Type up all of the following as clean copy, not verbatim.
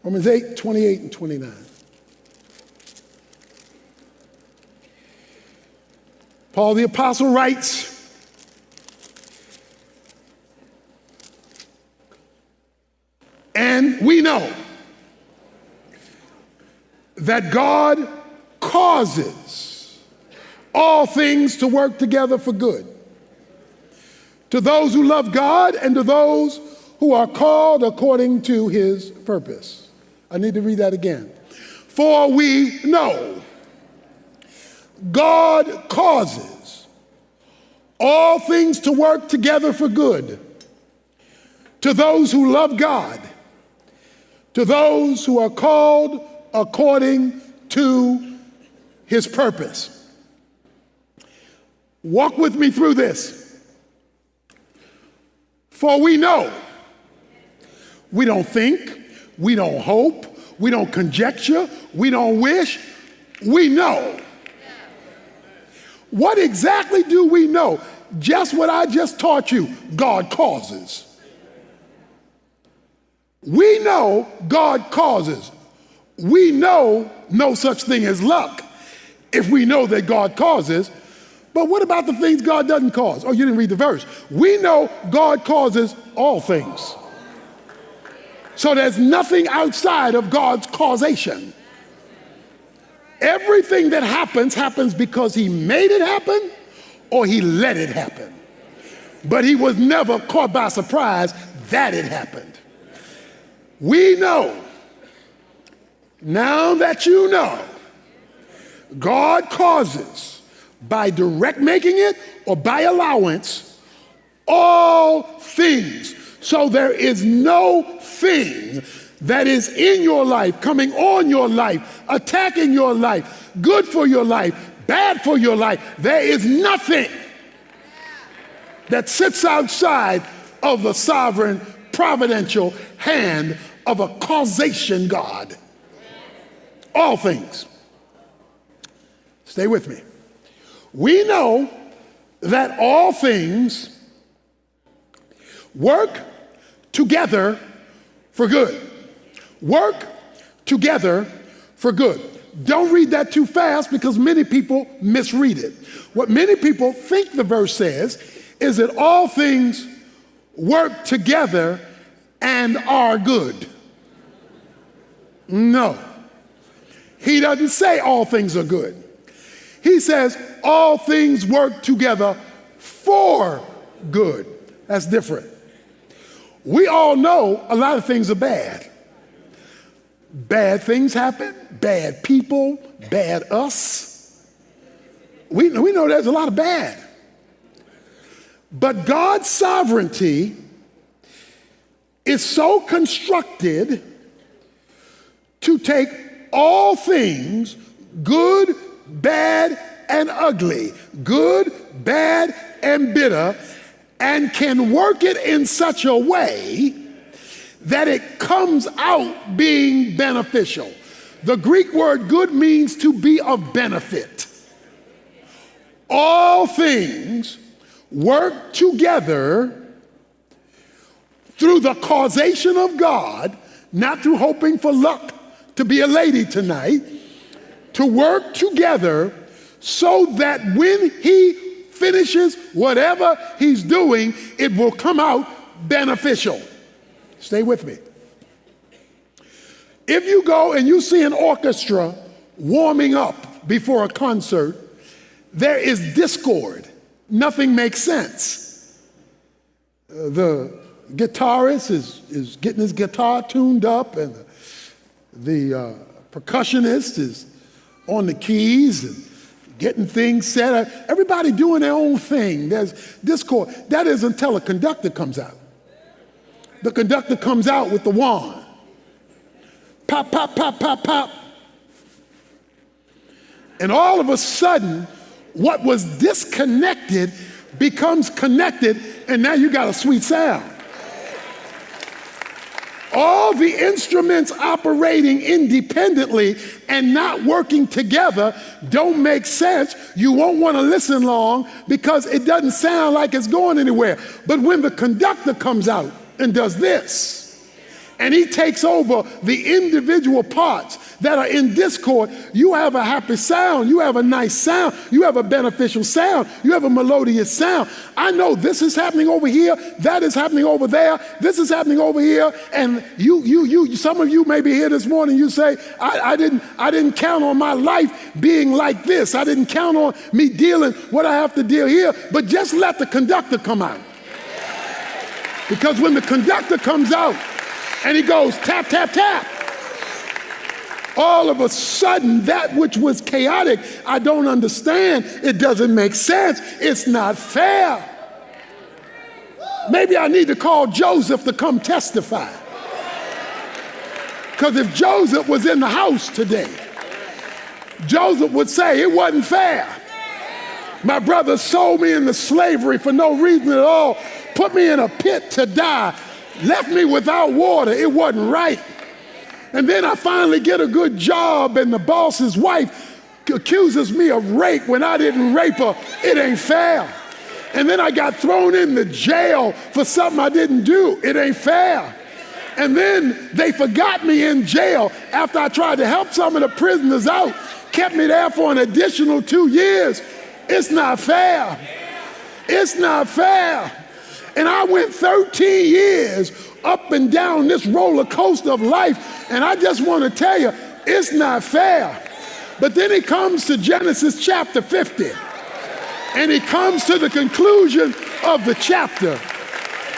Romans 8, 28 and 29. Paul the Apostle writes, and we know that God causes all things to work together for good, to those who love God and to those who are called according to his purpose. I need to read that again. For we know God causes all things to work together for good, to those who love God, to those who are called according to his purpose. Walk with me through this. For we know, we don't think, we don't hope, we don't conjecture, we don't wish, we know. What exactly do we know? Just what I just taught you, God causes. We know God causes. We know no such thing as luck if we know that God causes. But what about the things God doesn't cause? Oh, you didn't read the verse. We know God causes all things. So there's nothing outside of God's causation. Everything that happens because he made it happen or he let it happen. But he was never caught by surprise that it happened. We know, now that you know, God causes by direct making it or by allowance all things. So there is no thing that is in your life, coming on your life, attacking your life, good for your life, bad for your life. There is nothing that sits outside of the sovereign, providential hand of a causation God. All things. Stay with me. We know that all things work together for good. Work together for good. Don't read that too fast because many people misread it. What many people think the verse says is that all things work together and are good. No. He doesn't say all things are good. He says all things work together for good. That's different. We all know a lot of things are bad. Bad things happen, bad people, bad us. We know there's a lot of bad. But God's sovereignty is so constructed to take all things, good, bad, and ugly, good, bad, and bitter, and can work it in such a way that it comes out being beneficial. The Greek word good means to be of benefit. All things work together through the causation of God, not through hoping for luck to be a lady tonight, to work together so that when he finishes whatever he's doing, it will come out beneficial. Stay with me. If you go and you see an orchestra warming up before a concert, there is discord. Nothing makes sense. The guitarist is getting his guitar tuned up, and the percussionist is on the keys and getting things set. Everybody doing their own thing. There's discord. That is until a conductor comes out. The conductor comes out with the wand. Pop, pop, pop, pop, pop. And all of a sudden, what was disconnected becomes connected, and now you got a sweet sound. All the instruments operating independently and not working together don't make sense. You won't want to listen long because it doesn't sound like it's going anywhere. But when the conductor comes out and does this, and he takes over the individual parts that are in discord, you have a happy sound, you have a nice sound, you have a beneficial sound, you have a melodious sound. I know this is happening over here, that is happening over there, this is happening over here, and some of you may be here this morning, you say, I didn't count on my life being like this. I didn't count on me dealing what I have to deal here, but just let the conductor come out. Because when the conductor comes out and he goes tap, tap, tap, all of a sudden that which was chaotic, I don't understand, it doesn't make sense, it's not fair. Maybe I need to call Joseph to come testify. Because if Joseph was in the house today, Joseph would say it wasn't fair. My brother sold me into slavery for no reason at all, put me in a pit to die, left me without water. It wasn't right. And then I finally get a good job and the boss's wife accuses me of rape when I didn't rape her. It ain't fair. And then I got thrown into jail for something I didn't do. It ain't fair. And then they forgot me in jail after I tried to help some of the prisoners out, kept me there for an additional 2 years. It's not fair. It's not fair. And I went 13 years up and down this roller coaster of life, and I just want to tell you, it's not fair. But then he comes to Genesis chapter 50, and he comes to the conclusion of the chapter.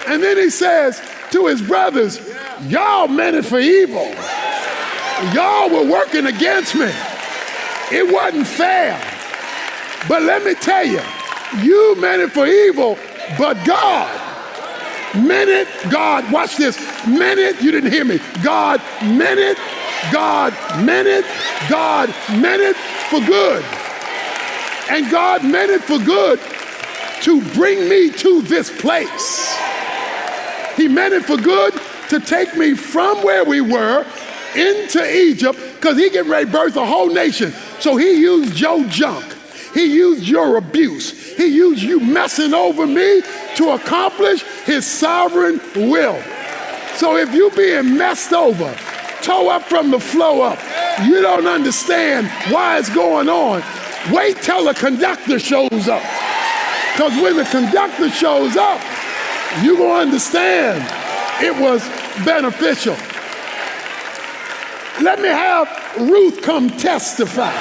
And then he says to his brothers, y'all meant it for evil. Y'all were working against me. It wasn't fair. But let me tell you, you meant it for evil, but God meant it. God, watch this, meant it, you didn't hear me. God meant it, God meant it, God meant it for good. And God meant it for good to bring me to this place. He meant it for good to take me from where we were into Egypt, because he getting ready to birth a whole nation. So he used your junk. He used your abuse. He used you messing over me to accomplish his sovereign will. So if you being messed over, toe up from the flow up, you don't understand why it's going on, wait till the conductor shows up. Because when the conductor shows up, you're going to understand it was beneficial. Let me have Ruth come testify.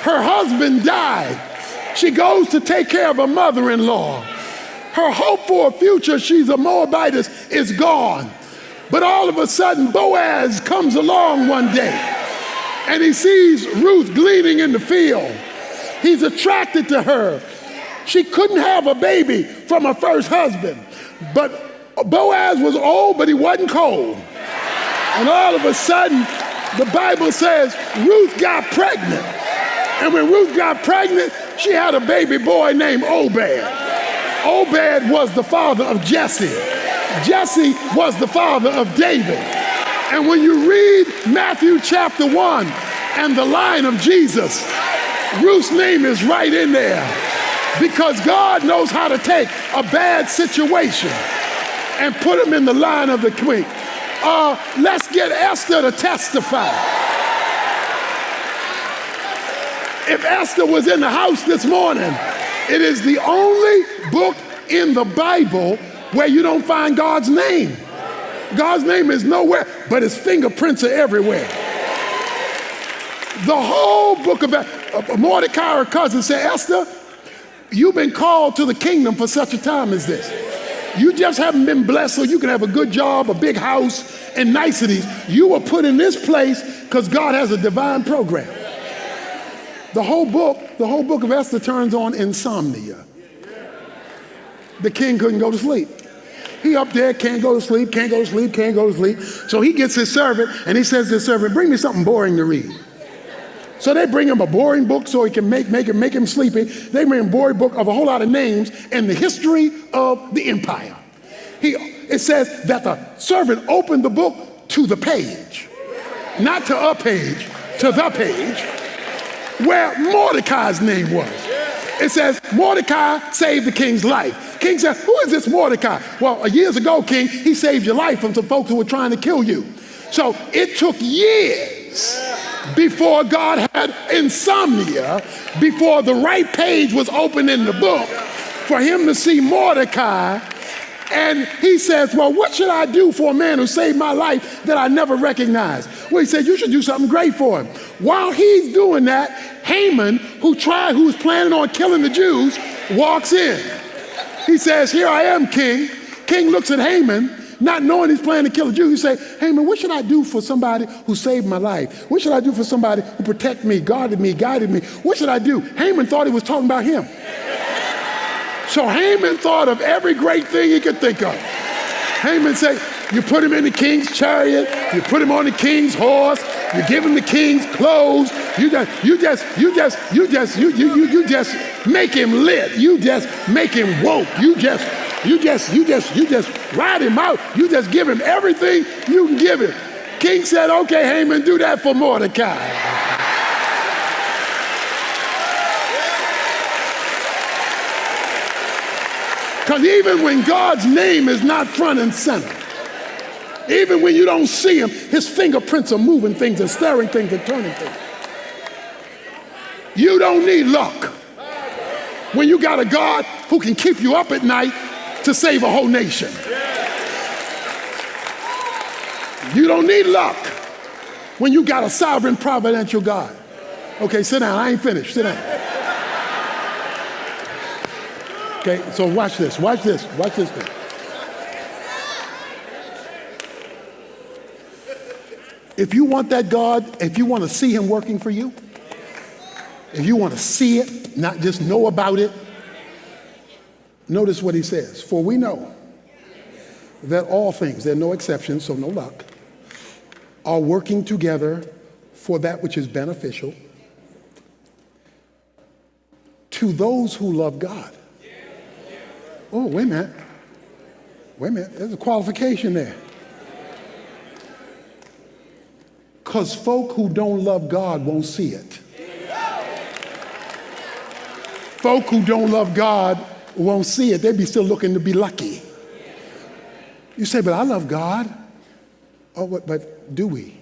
Her husband died. She goes to take care of her mother-in-law. Her hope for a future, she's a Moabitess, is gone. But all of a sudden, Boaz comes along one day, and he sees Ruth gleaning in the field. He's attracted to her. She couldn't have a baby from her first husband, but Boaz was old, but he wasn't cold. And all of a sudden, the Bible says Ruth got pregnant. And when Ruth got pregnant, she had a baby boy named Obed. Obed was the father of Jesse. Jesse was the father of David. And when you read Matthew chapter 1 and the line of Jesus, Ruth's name is right in there, because God knows how to take a bad situation and put him in the line of the queen. Let's get Esther to testify. If Esther was in the house this morning, it is the only book in the Bible where you don't find God's name. God's name is nowhere, but his fingerprints are everywhere. The whole book of Mordecai, her cousin, said, Esther, you've been called to the kingdom for such a time as this. You just haven't been blessed so you can have a good job, a big house, and niceties. You were put in this place because God has a divine program. The whole book of Esther turns on insomnia. The king couldn't go to sleep. He up there, can't go to sleep, can't go to sleep, can't go to sleep. So he gets his servant and he says to his servant, bring me something boring to read. So they bring him a boring book so he can make him sleepy. They bring him a boring book of a whole lot of names and the history of the empire. It says that the servant opened the book to the page, not to a page, to the page, where Mordecai's name was. It says Mordecai saved the king's life. King said, who is this Mordecai? Well, years ago, King, he saved your life from some folks who were trying to kill you. So it took years before God had insomnia, before the right page was open in the book for him to see Mordecai. And he says, well, what should I do for a man who saved my life that I never recognized? Well, he said, you should do something great for him. While he's doing that, Haman, who was planning on killing the Jews, walks in. He says, here I am, King. King looks at Haman, not knowing he's planning to kill the Jews. He says, Haman, what should I do for somebody who saved my life? What should I do for somebody who protected me, guarded me, guided me? What should I do? Haman thought he was talking about him. So Haman thought of every great thing he could think of. Haman said, you put him in the king's chariot, you put him on the king's horse, you give him the king's clothes, you just make him lit, you just make him woke, you just ride him out, you just give him everything you can give him. King said, okay, Haman, do that for Mordecai. Because even when God's name is not front and center, even when you don't see him, his fingerprints are moving things and stirring things and turning things. You don't need luck when you got a God who can keep you up at night to save a whole nation. You don't need luck when you got a sovereign providential God. Okay, sit down. I ain't finished. Sit down. Okay, so watch this thing. If you want that God, if you want to see him working for you, if you want to see it, not just know about it, notice what he says. For we know that all things, there are no exceptions, so no luck, are working together for that which is beneficial to those who love God. Oh, wait a minute. There's a qualification there. Because folk who don't love God won't see it. Folk who don't love God won't see it. They'd be still looking to be lucky. You say, but I love God. Oh, but do we?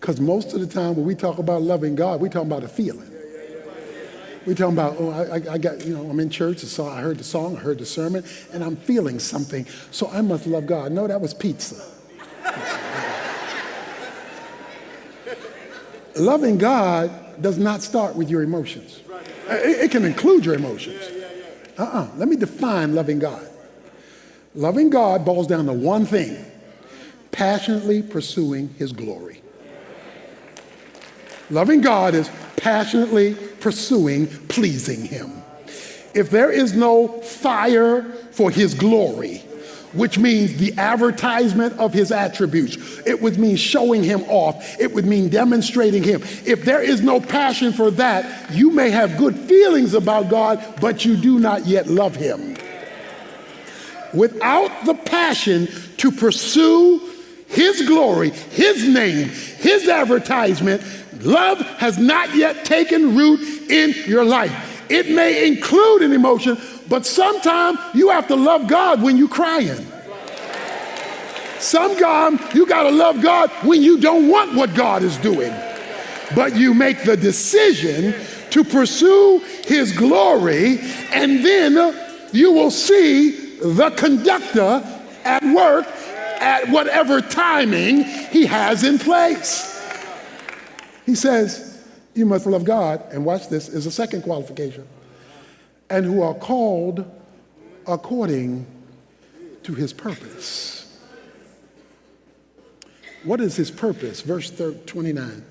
Because most of the time when we talk about loving God, we're talking about a feeling. We're talking about, oh, I got, I'm in church, so I heard the song, I heard the sermon, and I'm feeling something, so I must love God. No, that was pizza. Loving God does not start with your emotions. It can include your emotions. Let me define loving God. Loving God boils down to one thing: passionately pursuing his glory. Loving God is passionately pursuing pleasing him. If there is no fire for his glory, which means the advertisement of his attributes, it would mean showing him off, it would mean demonstrating him. If there is no passion for that, you may have good feelings about God, but you do not yet love him. Without the passion to pursue his glory, his name, his advertisement, love has not yet taken root in your life. It may include an emotion, but sometimes you have to love God when you're crying. Sometimes you got to love God when you don't want what God is doing. But you make the decision to pursue his glory, and then you will see the conductor at work at whatever timing he has in place. He says, you must love God, and watch this, is a second qualification, and who are called according to his purpose. What is his purpose? Verse 29.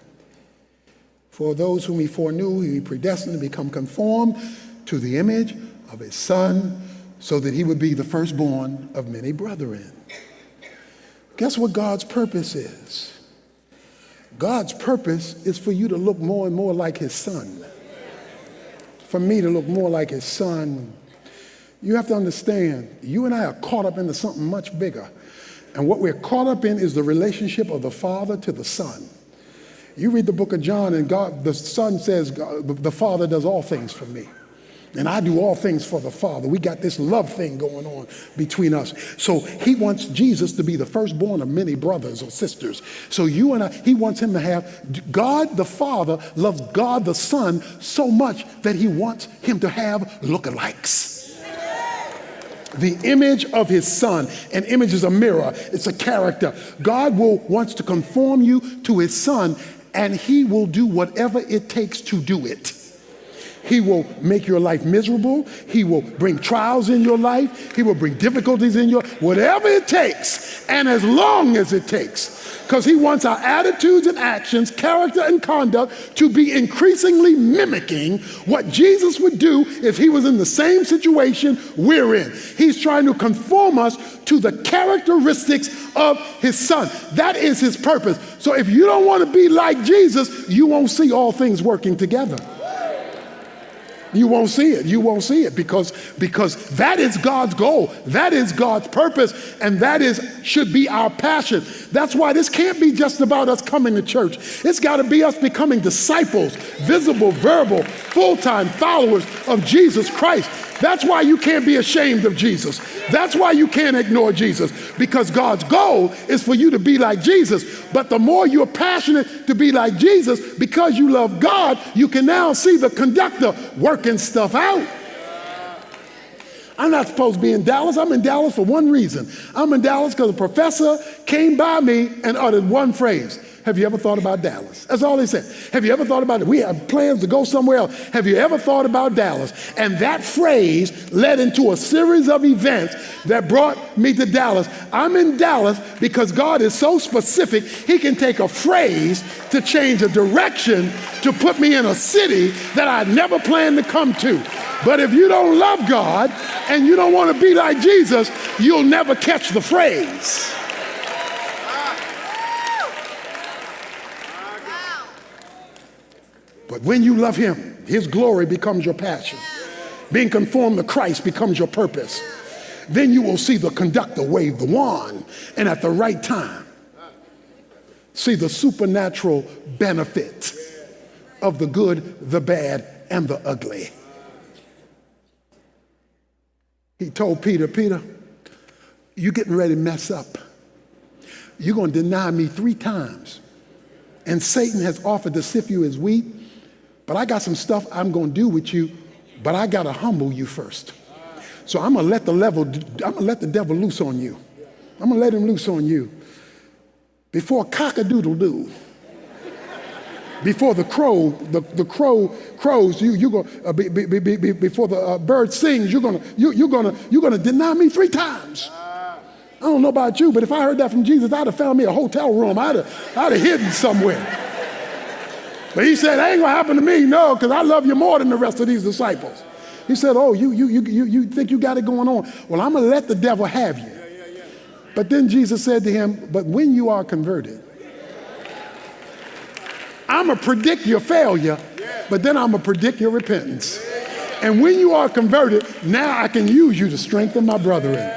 For those whom he foreknew, he predestined to become conformed to the image of his son, so that he would be the firstborn of many brethren. Guess what God's purpose is? God's purpose is for you to look more and more like his son. For me to look more like his son. You have to understand, you and I are caught up into something much bigger. And what we're caught up in is the relationship of the Father to the Son. You read the book of John, and God, the Son says, the Father does all things for me. And I do all things for the Father. We got this love thing going on between us. So he wants Jesus to be the firstborn of many brothers or sisters. So you and I, he wants him to have, God the Father loves God the Son so much that he wants him to have lookalikes. The image of his Son. An image is a mirror. It's a character. God wants to conform you to his Son, and he will do whatever it takes to do it. He will make your life miserable. He will bring trials in your life. He will bring difficulties in your, whatever it takes, and as long as it takes. Because he wants our attitudes and actions, character and conduct to be increasingly mimicking what Jesus would do if he was in the same situation we're in. He's trying to conform us to the characteristics of his Son. That is his purpose. So if you don't want to be like Jesus, you won't see all things working together. You won't see it. You won't see it because that is God's goal. That is God's purpose, and that should be our passion. That's why this can't be just about us coming to church. It's got to be us becoming disciples, visible, verbal, full-time followers of Jesus Christ. That's why you can't be ashamed of Jesus. That's why you can't ignore Jesus, because God's goal is for you to be like Jesus. But the more you're passionate to be like Jesus, because you love God, you can now see the conductor working stuff out. I'm not supposed to be in Dallas. I'm in Dallas for one reason. I'm in Dallas because a professor came by me and uttered one phrase. Have you ever thought about Dallas? That's all he said. Have you ever thought about it? We have plans to go somewhere else. Have you ever thought about Dallas? And that phrase led into a series of events that brought me to Dallas. I'm in Dallas because God is so specific, he can take a phrase to change a direction to put me in a city that I never planned to come to. But if you don't love God and you don't want to be like Jesus, you'll never catch the phrase. But when you love him, his glory becomes your passion. Being conformed to Christ becomes your purpose. Then you will see the conductor wave the wand, and at the right time, see the supernatural benefit of the good, the bad, and the ugly. He told Peter, Peter, you're getting ready to mess up. You're going to deny me 3 times. And Satan has offered to sift you as wheat. But I got some stuff I'm going to do with you, but I got to humble you first. So I'm going to let the devil loose on you. I'm going to let him loose on you. Before cock-a-doodle-doo, before the crow crows, before the bird sings, you're gonna deny me 3 times. I don't know about you, but if I heard that from Jesus, I'd have found me a hotel room. I'd have hidden somewhere. But he said, that ain't gonna happen to me, no, because I love you more than the rest of these disciples. He said, oh, you think you got it going on? Well, I'm gonna let the devil have you. But then Jesus said to him, but when you are converted, I'm gonna predict your failure, but then I'm gonna predict your repentance. And when you are converted, now I can use you to strengthen my brethren.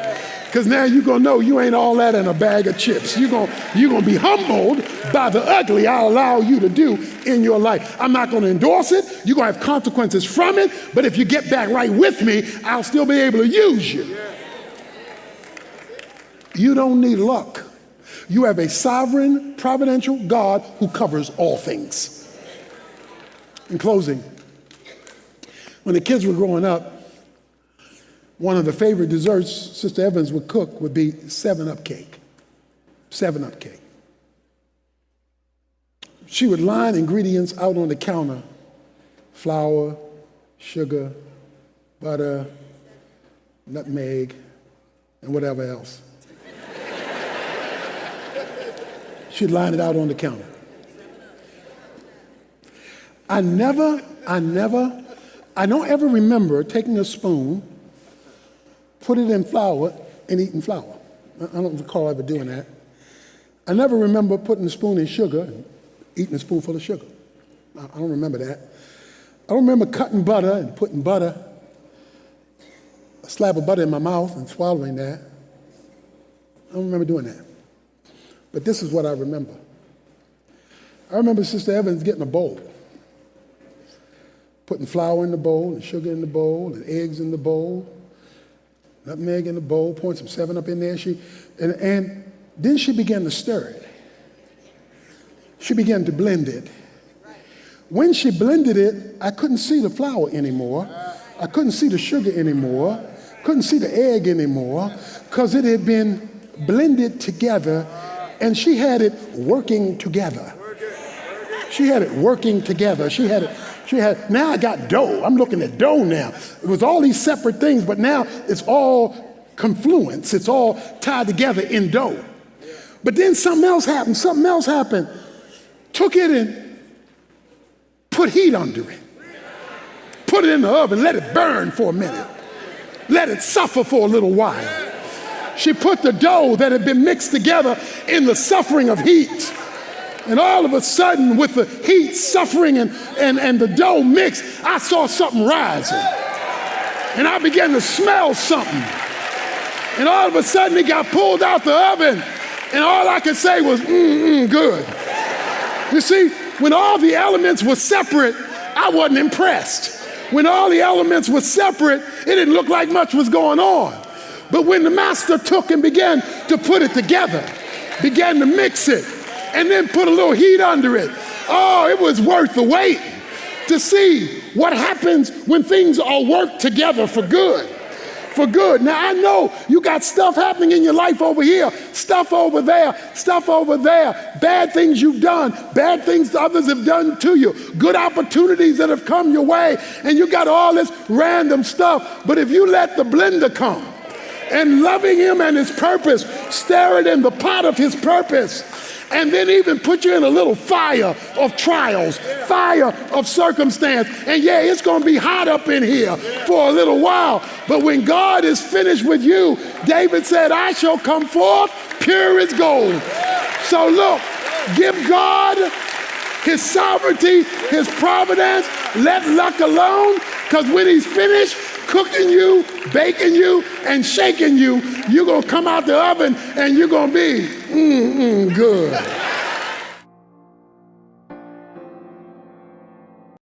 Because now you're going to know you ain't all that in a bag of chips. You're gonna be humbled by the ugly I allow you to do in your life. I'm not going to endorse it. You're going to have consequences from it. But if you get back right with me, I'll still be able to use you. You don't need luck. You have a sovereign, providential God who covers all things. In closing, when the kids were growing up, one of the favorite desserts Sister Evans would cook would be 7-Up cake. 7-Up cake. She would line ingredients out on the counter: flour, sugar, butter, nutmeg, and whatever else. She'd line it out on the counter. I don't ever remember taking a spoon, put it in flour, and eating flour. I don't recall ever doing that. I never remember putting a spoon in sugar and eating a spoonful of sugar. I don't remember that. I don't remember cutting butter and putting a slab of butter in my mouth and swallowing that. I don't remember doing that. But this is what I remember. I remember Sister Evans getting a bowl, putting flour in the bowl and sugar in the bowl and eggs in the bowl, nutmeg in the bowl, pouring some 7-Up in there. And then she began to stir it. She began to blend it. When she blended it, I couldn't see the flour anymore. I couldn't see the sugar anymore. Couldn't see the egg anymore because it had been blended together and she had it working together. She had it working together. Now I got dough. I'm looking at dough now. It was all these separate things, but now it's all confluence. It's all tied together in dough. But then something else happened. Took it and put heat under it. Put it in the oven, let it burn for a minute. Let it suffer for a little while. She put the dough that had been mixed together in the suffering of heat. And all of a sudden, with the heat, suffering, and the dough mixed, I saw something rising. And I began to smell something. And all of a sudden, it got pulled out the oven. And all I could say was, good. You see, when all the elements were separate, I wasn't impressed. When all the elements were separate, it didn't look like much was going on. But when the master took and began to put it together, began to mix it, and then put a little heat under it, oh, it was worth the wait to see what happens when things are worked together for good. For good. Now, I know you got stuff happening in your life over here, stuff over there, bad things you've done, bad things others have done to you, good opportunities that have come your way, and you got all this random stuff. But if you let the blender come and loving him and his purpose, stir it in the pot of his purpose, and then even put you in a little fire of trials, fire of circumstance. And yeah, it's going to be hot up in here for a little while. But when God is finished with you, David said, I shall come forth pure as gold. So look, give God his sovereignty, his providence, let luck alone, because when he's finished cooking you, baking you, and shaking you, you're going to come out the oven and you're going to be good.